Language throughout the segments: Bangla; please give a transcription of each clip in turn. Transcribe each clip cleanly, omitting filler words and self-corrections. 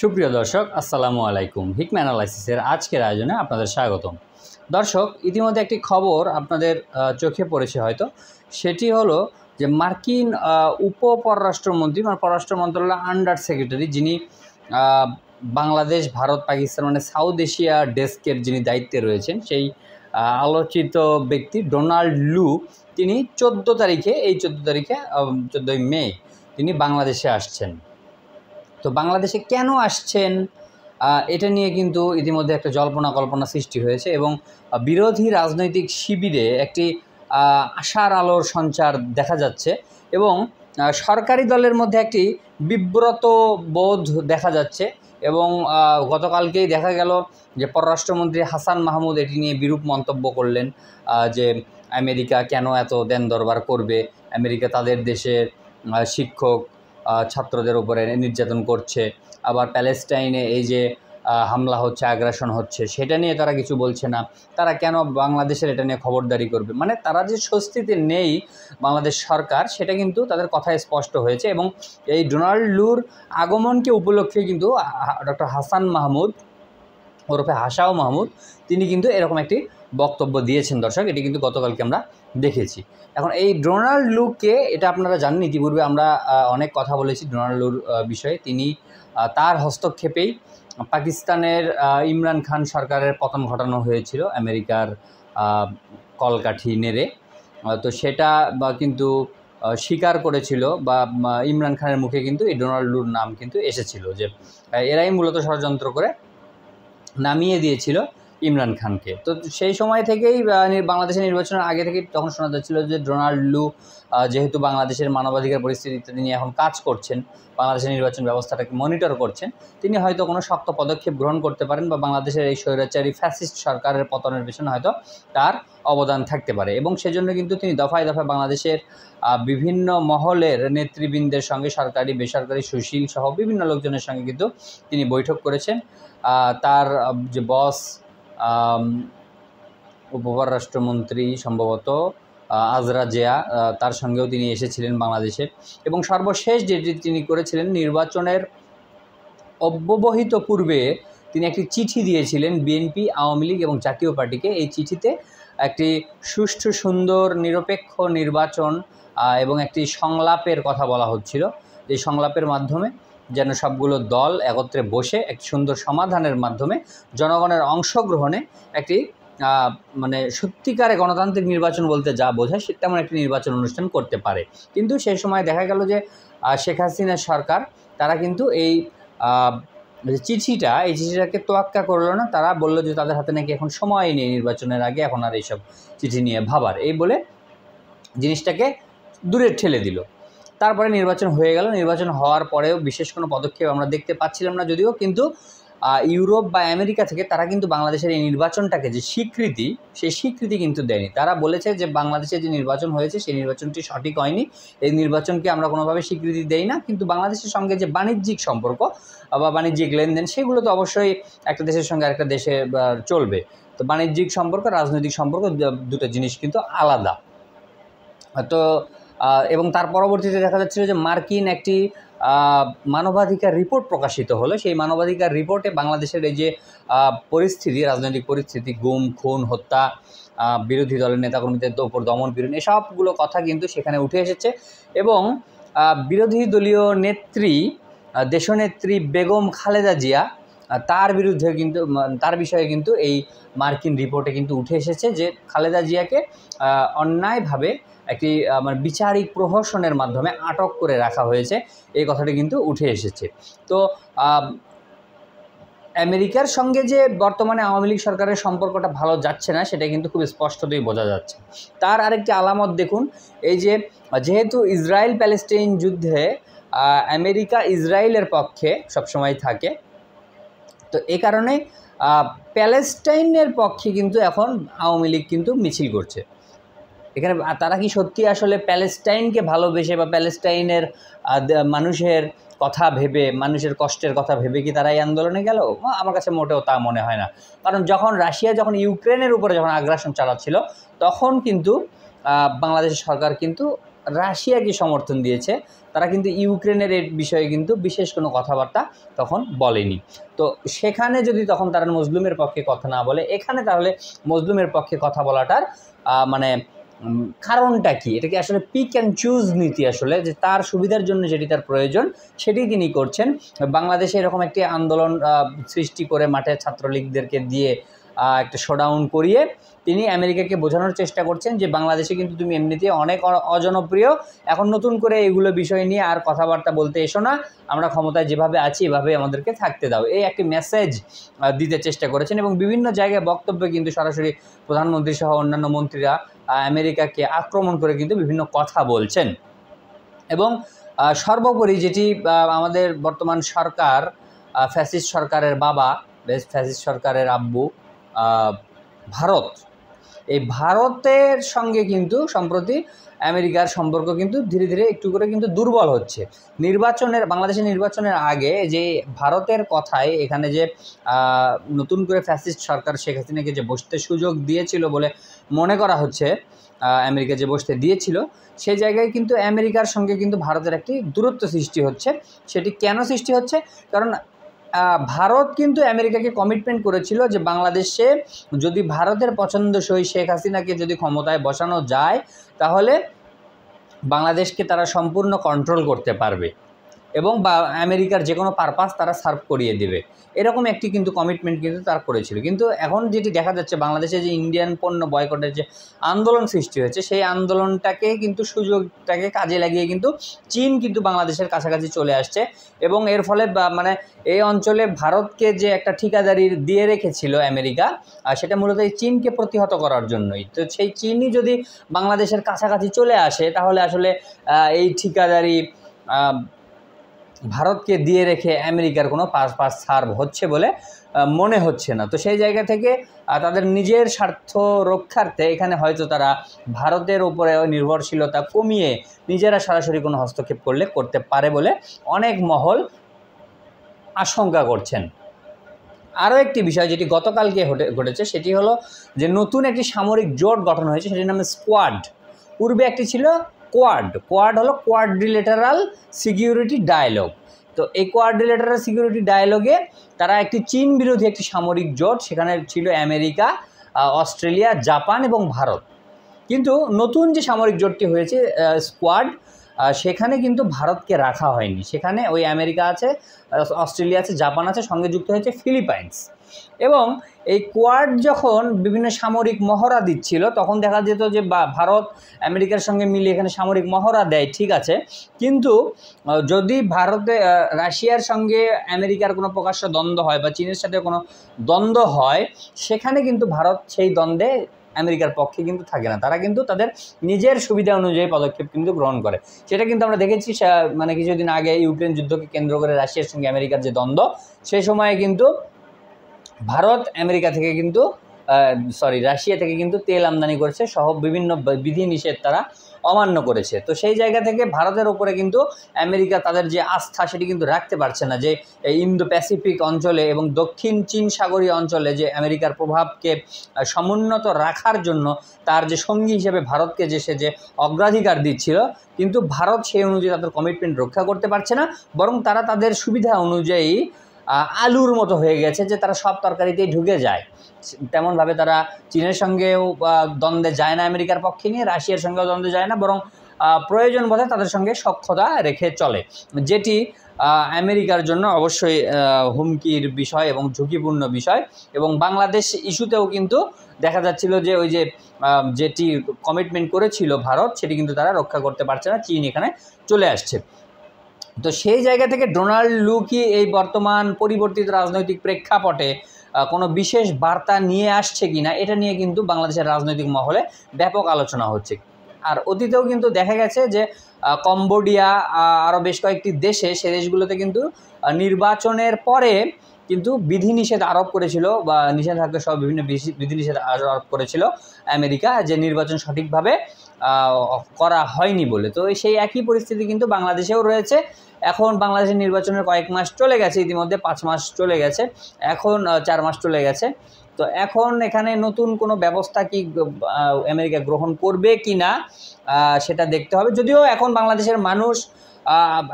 সুপ্রিয় দর্শক, আসসালামু আলাইকুম। হিকমা অ্যানালাইসিসের আজকের আয়োজনে আপনাদের স্বাগতম। দর্শক, ইতিমধ্যে একটি খবর আপনাদের চোখে পড়েছে হয়তো, সেটি হলো যে মার্কিন উপপররাষ্ট্রমন্ত্রী মানে পররাষ্ট্র মন্ত্রণালয়ের আন্ডার সেক্রেটারি, যিনি বাংলাদেশ, ভারত, পাকিস্তান মানে সাউথ এশিয়া ডেস্কের যিনি দায়িত্বে রয়েছেন, সেই আলোচিত ব্যক্তি ডোনাল্ড লু, তিনি 14 তারিখে 14ই মে তিনি বাংলাদেশে আসছেন। তো বাংলাদেশে কেন আসছেন এটা নিয়ে কিন্তু ইতিমধ্যে একটা জল্পনা কল্পনা সৃষ্টি হয়েছে এবং বিরোধী রাজনৈতিক শিবিরে একটি আশার আলোর সঞ্চার দেখা যাচ্ছে এবং সরকারি দলের মধ্যে একটি বিব্রত বোধ দেখা যাচ্ছে এবং গতকালকেই দেখা গেল যে পররাষ্ট্রমন্ত্রী হাসান মাহমুদ এটি নিয়ে বিরূপ মন্তব্য করলেন যে আমেরিকা কেন এত দেন দরবার করবে, আমেরিকা তাদের দেশের শিক্ষক ছাত্রদের উপরে নির্যাতন করছে, আবার প্যালেস্টাইনে এই যে হামলা হচ্ছে, আগ্রাসন হচ্ছে, সেটা নিয়ে তারা কিছু বলছে না, তারা কেন বাংলাদেশের এটা নিয়ে খবরদারি করবে। মানে তারা যে স্বস্তিতে নেই বাংলাদেশ সরকার, সেটা কিন্তু তাদের কথায় স্পষ্ট হয়েছে এবং এই ডোনাল্ড লুর আগমনকে উপলক্ষে কিন্তু ডক্টর হাসান মাহমুদ ওরফে হাসাও মাহমুদ তিনি কিন্তু এরকম একটি বক্তব্য দিয়েছেন। দর্শক, এটি কিন্তু গতকালকে আমরা দেখেছি। এখন এই ডোনাল্ড লুকে, এটা আপনারা জানেন, ইতিপূর্বে আমরা অনেক কথা বলেছি ডোনাল্ড লুর বিষয়ে। তিনি তার হস্তক্ষেপেই পাকিস্তানের ইমরান খান সরকারের পতন ঘটানো হয়েছিল আমেরিকার কলকাঠি নেড়ে। তো সেটা কিন্তু স্বীকার করেছিল বা ইমরান খানের মুখে কিন্তু এই ডোনাল্ড লুর নাম কিন্তু এসেছিল যে এরাই মূলত ষড়যন্ত্র করে নামিয়ে দিয়েছিল ইমরান খানকে। তো সেই সময় থেকেই বাংলাদেশের নির্বাচনের আগে থেকেই তখন শোনা যাচ্ছিল যে ডোনাল্ড লু যেহেতু বাংলাদেশের মানবাধিকার পরিস্থিতি ইত্যাদি নিয়ে এখন কাজ করছেন, বাংলাদেশের নির্বাচন ব্যবস্থাটাকে মনিটর করছেন, তিনি হয়তো কোনো শক্ত পদক্ষেপ গ্রহণ করতে পারেন বা বাংলাদেশের এই স্বৈরাচারী ফ্যাসিস্ট সরকারের পতনের পেছনে হয়তো তার অবদান থাকতে পারে। এবং সেজন্য কিন্তু তিনি দফায় দফায় বাংলাদেশের বিভিন্ন মহলের নেতৃবৃন্দের সঙ্গে, সরকারি বেসরকারি সুশীল সহ বিভিন্ন লোকজনের সঙ্গে কিন্তু তিনি বৈঠক করেছেন। তার যে বস উপপররাষ্ট্রমন্ত্রী সম্ভবত আজরা জিয়া, তার সঙ্গেও তিনি এসেছিলেন বাংলাদেশে। এবং সর্বশেষ যেটি তিনি করেছিলেন, নির্বাচনের অব্যবহিত পূর্বে তিনি একটি চিঠি দিয়েছিলেন বিএনপি, আওয়ামী লীগ এবং জাতীয় পার্টিকে। এই চিঠিতে একটি সুষ্ঠু, সুন্দর, নিরপেক্ষ নির্বাচন এবং একটি সংলাপের কথা বলা হচ্ছিল। এই সংলাপের মাধ্যমে যেন সবগুলো দল একত্রে বসে একটি সুন্দর সমাধানের মাধ্যমে জনগণের অংশগ্রহণে একটি মানে সত্যিকারে গণতান্ত্রিক নির্বাচন বলতে যা বোঝায় সে তেমন একটি নির্বাচন অনুষ্ঠান করতে পারে। কিন্তু সেই সময় দেখা গেল যে শেখ হাসিনার সরকার, তারা কিন্তু এই চিঠিটাকে তোয়াক্কা করলো না। তারা বলল যে তাদের হাতে নাকি এখন সময় নেই নির্বাচনের আগে, এখন আর এইসব চিঠি নিয়ে ভাবার, এই বলে জিনিসটাকে দূরে ঠেলে দিল। তারপরে নির্বাচন হয়ে গেল। নির্বাচন হওয়ার পরেও বিশেষ কোনো পদক্ষেপ আমরা দেখতে পাচ্ছিলাম না যদিও, কিন্তু ইউরোপ বা আমেরিকা থেকে তারা কিন্তু বাংলাদেশের এই নির্বাচনটাকে যে স্বীকৃতি, সেই স্বীকৃতি কিন্তু দেয়নি। তারা বলেছে যে বাংলাদেশে যে নির্বাচন হয়েছে সেই নির্বাচনটি সঠিক হয়নি, এই নির্বাচনকে আমরা কোনোভাবে স্বীকৃতি দেই না। কিন্তু বাংলাদেশের সঙ্গে যে বাণিজ্যিক সম্পর্ক বা বাণিজ্যিক লেনদেন, সেগুলো তো অবশ্যই একটা দেশের সঙ্গে আরেকটা দেশে চলবে। তো বাণিজ্যিক সম্পর্ক, রাজনৈতিক সম্পর্ক দুটো জিনিস কিন্তু আলাদা। তো এবং তার পরবর্তীতে দেখা যাচ্ছিল যে মার্কিন একটি মানবাধিকার রিপোর্ট প্রকাশিত হলো। সেই মানবাধিকার রিপোর্টে বাংলাদেশের এই যে পরিস্থিতি, রাজনৈতিক পরিস্থিতি, গুম, খুন, হত্যা, বিরোধী দলের নেতাকর্মীদের উপর দমন পীড়ন, এসবগুলো কথা কিন্তু সেখানে উঠে এসেছে। এবং বিরোধী দলীয় নেত্রী, দেশনেত্রী বেগম খালেদা জিয়া, তার বিরুদ্ধে কিন্তু, তার বিষয়ে কিন্তু এই মার্কিন রিপোর্টে কিন্তু উঠে এসেছে যে খালেদা জিয়াকে অন্যায়ভাবে একটি মানে বিচারিক প্রহসনের মাধ্যমে আটক করে রাখা হয়েছে, এই কথাটি কিন্তু উঠে এসেছে। তো আমেরিকার সঙ্গে যে বর্তমানে আওয়ামী লীগ সরকারের সম্পর্কটা ভালো যাচ্ছে না, সেটা কিন্তু খুব স্পষ্টতই বোঝা যাচ্ছে। তার আরেকটি আলামত দেখুন, এই যে যেহেতু ইসরায়েল প্যালেস্টাইন যুদ্ধে আমেরিকা ইসরায়েলের পক্ষে সবসময় থাকে, তো এই কারণে প্যালেস্টাইনের পক্ষে কিন্তু এখন আওয়ামী লীগ কিন্তু মিছিল করছে। এখানে তারা কি সত্যি আসলে প্যালেস্টাইনকে ভালোবেসে বা প্যালেস্টাইনের মানুষের কথা ভেবে, মানুষের কষ্টের কথা ভেবে কি তারা এই আন্দোলনে গেল? আমার কাছে মোটেও তা মনে হয় না। কারণ রাশিয়া যখন ইউক্রেনের উপরে যখন আগ্রাসন চালাচ্ছিল, তখন কিন্তু বাংলাদেশের সরকার কিন্তু রাশিয়াকে সমর্থন দিয়েছে, তারা কিন্তু ইউক্রেনের এই বিষয়ে কিন্তু বিশেষ কোনো কথাবার্তা তখন বলেনি। তো সেখানে যদি তখন তারা মজলুমের পক্ষে কথা না বলে, এখানে তাহলে মজলুমের পক্ষে কথা বলাটার মানে কারণটা কি? এটা কি আসলে পিক অ্যান্ড চুজ নীতি, আসলে যে তার সুবিধার জন্য যেটি তার প্রয়োজন সেটি তিনি করছেন। বাংলাদেশে এরকম একটি আন্দোলন সৃষ্টি করে মাঠে ছাত্রলীগদেরকে দিয়ে একটা শোডাউন করিয়ে তিনি আমেরিকাকে বোঝানোর চেষ্টা করছেন যে বাংলাদেশে কিন্তু তুমি এমনিতেই অনেক অজনপ্রিয়, এখন নতুন করে এগুলো বিষয় নিয়ে আর কথাবার্তা বলতে এসো না, আমরা ক্ষমতায় যেভাবে আছি এভাবে আমাদেরকে থাকতে দাও, এই একটি মেসেজ দিতে চেষ্টা করেছেন। এবং বিভিন্ন জায়গায় বক্তব্যে কিন্তু সরাসরি প্রধানমন্ত্রী সহ অন্যান্য মন্ত্রীরা আমেরিকাকে আক্রমণ করে কিন্তু বিভিন্ন কথা বলছেন। এবং সর্বোপরি যেটি আমাদের বর্তমান সরকার, ফ্যাসিস্ট সরকারের বাবা, ফ্যাসিস্ট সরকারের আব্বু ভারত, এই ভারতের সঙ্গে কিন্তু সম্প্রতি আমেরিকার সম্পর্ক কিন্তু ধীরে ধীরে একটু করে কিন্তু দুর্বল হচ্ছে। বাংলাদেশের নির্বাচনের আগে যে ভারতের কথায় এখানে যে নতুন করে ফ্যাসিস্ট সরকার শেখ হাসিনাকে যে বসতে সুযোগ দিয়েছিল বলে মনে করা হচ্ছে, আমেরিকা যে বসতে দিয়েছিল, সেই জায়গায় কিন্তু আমেরিকার সঙ্গে কিন্তু ভারতের একটি দূরত্ব সৃষ্টি হচ্ছে। সেটি কেন সৃষ্টি হচ্ছে? কারণ ভারত কিন্তু আমেরিকাকে কমিটমেন্ট করেছিল যে বাংলাদেশে যদি ভারতের পছন্দসই শেখ হাসিনাকে যদি ক্ষমতায় বসানো যায় তাহলে বাংলাদেশকে তারা সম্পূর্ণ কন্ট্রোল করতে পারবে এবং আমেরিকার যে কোনো পারপাস তারা সার্ভ করিয়ে দেবে, এরকম একটি কিন্তু কমিটমেন্ট কিন্তু তারা করেছিল। কিন্তু এখন যেটি দেখা যাচ্ছে, বাংলাদেশে যে ইন্ডিয়ান পণ্য বয়কটের যে আন্দোলন সৃষ্টি হয়েছে, সেই আন্দোলনটাকে কিন্তু সুযোগটাকে কাজে লাগিয়ে কিন্তু চীন কিন্তু বাংলাদেশের কাছাকাছি চলে আসছে। এবং এর ফলে মানে এই অঞ্চলে ভারতকে যে একটা ঠিকাদারি দিয়ে রেখেছিল আমেরিকা, সেটা মূলত এই চীনকে প্রতিহত করার জন্যই। তো সেই চীনই যদি বাংলাদেশের কাছাকাছি চলে আসে তাহলে আসলে এই ঠিকাদারি ভারতকে দিয়ে রেখে আমেরিকার কোনো পাস সার্ভ হচ্ছে বলে মনে হচ্ছে না। তো সেই জায়গা থেকে তাদের নিজের স্বার্থ রক্ষার্থে এখানে হয়তো তারা ভারতের উপরে নির্ভরশীলতা কমিয়ে নিজেরা সরাসরি কোনো হস্তক্ষেপ করতে পারে বলে অনেক মহল আশঙ্কা করছেন। আরও একটি বিষয় যেটি গতকালকে ঘটেছে সেটি হলো যে নতুন একটি সামরিক জোট গঠন হয়েছে, সেটির নামে স্কোয়াড। পূর্বে একটি ছিল কোয়াড হলো কোয়াড্রিলেটারাল সিকিউরিটি ডায়ালগ। তো এই কোয়াড্রিলেটারাল সিকিউরিটি ডায়ালগে তারা একটি চীন বিরোধী একটি সামরিক জোট, সেখানে ছিল আমেরিকা, অস্ট্রেলিয়া, জাপান এবং ভারত। কিন্তু নতুন যে সামরিক জোটটি হয়েছে স্কোয়াড, সেখানে কিন্তু ভারতকে রাখা হয়নি। সেখানে ওই আমেরিকা আছে, অস্ট্রেলিয়া আছে, জাপান আছে, সঙ্গে যুক্ত হয়েছে ফিলিপাইন্স। এবং এই কোয়াড যখন বিভিন্ন সামরিক মহড়া দিচ্ছিল তখন দেখা যেত যে ভারত আমেরিকার সঙ্গে মিলে এখানে সামরিক মহড়া দেয়, ঠিক আছে, কিন্তু যদি রাশিয়ার সঙ্গে আমেরিকার কোনো প্রকাশ্য দ্বন্দ্ব হয় বা চীনের সাথে কোনো দ্বন্দ্ব হয়, সেখানে কিন্তু ভারত সেই দ্বন্দ্বে আমেরিকার পক্ষে কিন্তু থাকে না। তারা কিন্তু তাদের নিজের সুবিধা অনুযায়ী পদক্ষেপ কিন্তু গ্রহণ করে। সেটা কিন্তু আমরা দেখেছি মানে কিছুদিন আগে ইউক্রেন যুদ্ধকে কেন্দ্র করে রাশিয়ার সঙ্গে আমেরিকার যে দ্বন্দ্ব, সেই সময়ে কিন্তু ভারত আমেরিকা থেকে কিন্তু রাশিয়া থেকে কিন্তু তেল আমদানি করেছে সহ বিভিন্ন বিধিনিষেধ তারা অমান্য করেছে। তো সেই জায়গা থেকে ভারতের উপরে কিন্তু আমেরিকা তাদের যে আস্থা সেটি কিন্তু রাখতে পারছে না, যে এই ইন্দো প্যাসিফিক অঞ্চলে এবং দক্ষিণ চীন সাগরীয় অঞ্চলে যে আমেরিকার প্রভাবকে সমুন্নত রাখার জন্য তার যে সঙ্গী হিসেবে ভারতকে সে যে অগ্রাধিকার দিচ্ছিল, কিন্তু ভারত সেই অনুযায়ী তাদের কমিটমেন্ট রক্ষা করতে পারছে না, বরং তারা তাদের সুবিধা অনুযায়ী আলুর মতো হয়ে গেছে যে তারা সব তরকারিতেই ঢুকে যায়। তেমনভাবে তারা চীনের সঙ্গেও দ্বন্দ্বে যায় না আমেরিকার পক্ষে নিয়ে, রাশিয়ার সঙ্গেও দ্বন্দ্বে যায় না, বরং প্রয়োজন বোধে তাদের সঙ্গে সখ্যতা রেখে চলে, যেটি আমেরিকার জন্য অবশ্যই হুমকির বিষয় এবং ঝুঁকিপূর্ণ বিষয়। এবং বাংলাদেশ ইস্যুতেও কিন্তু দেখা যাচ্ছিল যে ওই যেটি কমিটমেন্ট করেছিল ভারত, সেটি কিন্তু তারা রক্ষা করতে পারছে না, চীন এখানে চলে আসছে। তো সেই জায়গা থেকে ডোনাল্ড লু কি এই বর্তমান পরিবর্তিত রাজনৈতিক প্রেক্ষাপটে কোনো বিশেষ বার্তা নিয়ে আসছে কিনা, এটা নিয়ে কিন্তু বাংলাদেশের রাজনৈতিক মহলে ব্যাপক আলোচনা হচ্ছে। আর অতীতেও কিন্তু দেখা গেছে যে কম্বোডিয়া আরও বেশ কয়েকটি দেশে, সে দেশগুলোতে কিন্তু নির্বাচনের পরে কিন্তু বিধিনিষেধ আরোপ করেছিল বা নিষেধাজ্ঞা সহ বিভিন্ন বিধিনিষেধ আরোপ করেছিল আমেরিকা, যে নির্বাচন সঠিকভাবে করা হয়নি বলে। তো সেই একই পরিস্থিতি কিন্তু বাংলাদেশেও রয়েছে এখন বাংলাদেশের নির্বাচনের কয়েক মাস চলে গেছে, ইতিমধ্যে 5 মাস চলে গেছে, এখন 4 মাস চলে গেছে। তো এখন এখানে নতুন কোনো ব্যবস্থা কি আমেরিকা গ্রহণ করবে কি না সেটা দেখতে হবে। যদিও এখন বাংলাদেশের মানুষ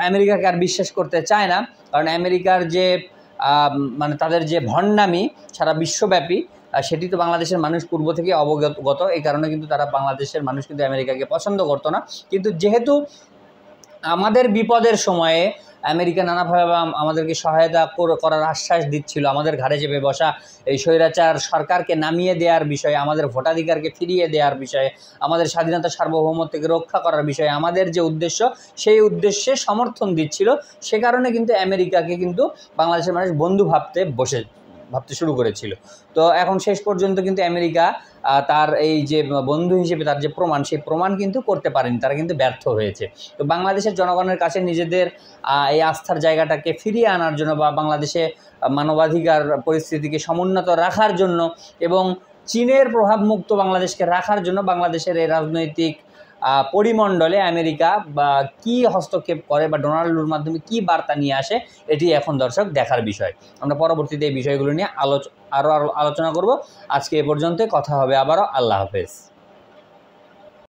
আমেরিকাকে আর বিশ্বাস করতে চায় না, কারণ আমেরিকার যে মানে তাদের যে ভণ্ডামি সারা বিশ্বব্যাপী, সেটি তো বাংলাদেশের মানুষ পূর্ব থেকে অবগত। এই কারণে কিন্তু তারা বাংলাদেশের মানুষ কিন্তু আমেরিকাকে পছন্দ করতো না। কিন্তু যেহেতু আমাদের বিপদের সময়ে আমেরিকা নানাভাবে আমাদেরকে সহায়তা করার আশ্বাস দিচ্ছিল, আমাদের ঘাড়ে চেপে বসা এই স্বৈরাচার সরকারকে নামিয়ে দেওয়ার বিষয়ে, আমাদের ভোটাধিকারকে ফিরিয়ে দেওয়ার বিষয়ে, আমাদের স্বাধীনতা সার্বভৌমত্বকে রক্ষা করার বিষয়ে আমাদের যে উদ্দেশ্য, সেই উদ্দেশ্যে সমর্থন দিচ্ছিল, সে কারণে কিন্তু আমেরিকাকে কিন্তু বাংলাদেশের মানুষ বন্ধু ভাবতে শুরু করেছিল। তো এখন শেষ পর্যন্ত কিন্তু আমেরিকা তার এই যে বন্ধু হিসেবে তার যে প্রমাণ, সেই প্রমাণ কিন্তু করতে পারেনি, তারা কিন্তু ব্যর্থ হয়েছে। তো বাংলাদেশের জনগণের কাছে নিজেদের এই আস্থার জায়গাটাকে ফিরিয়ে আনার জন্য বা বাংলাদেশে মানবাধিকার পরিস্থিতিকে সমুন্নত রাখার জন্য এবং চীনের প্রভাবমুক্ত বাংলাদেশকে রাখার জন্য বাংলাদেশের এই রাজনৈতিক পরিমণ্ডলে আমেরিকা বা কী হস্তক্ষেপ করে বা ডোনাল্ডোর মাধ্যমে কী বার্তা নিয়ে আসে, এটি এখন দর্শক দেখার বিষয়। আমরা পরবর্তীতে এই বিষয়গুলো নিয়ে আরও আলোচনা করব। আজকে এ পর্যন্ত, কথা হবে আবারও। আল্লাহ হাফেজ।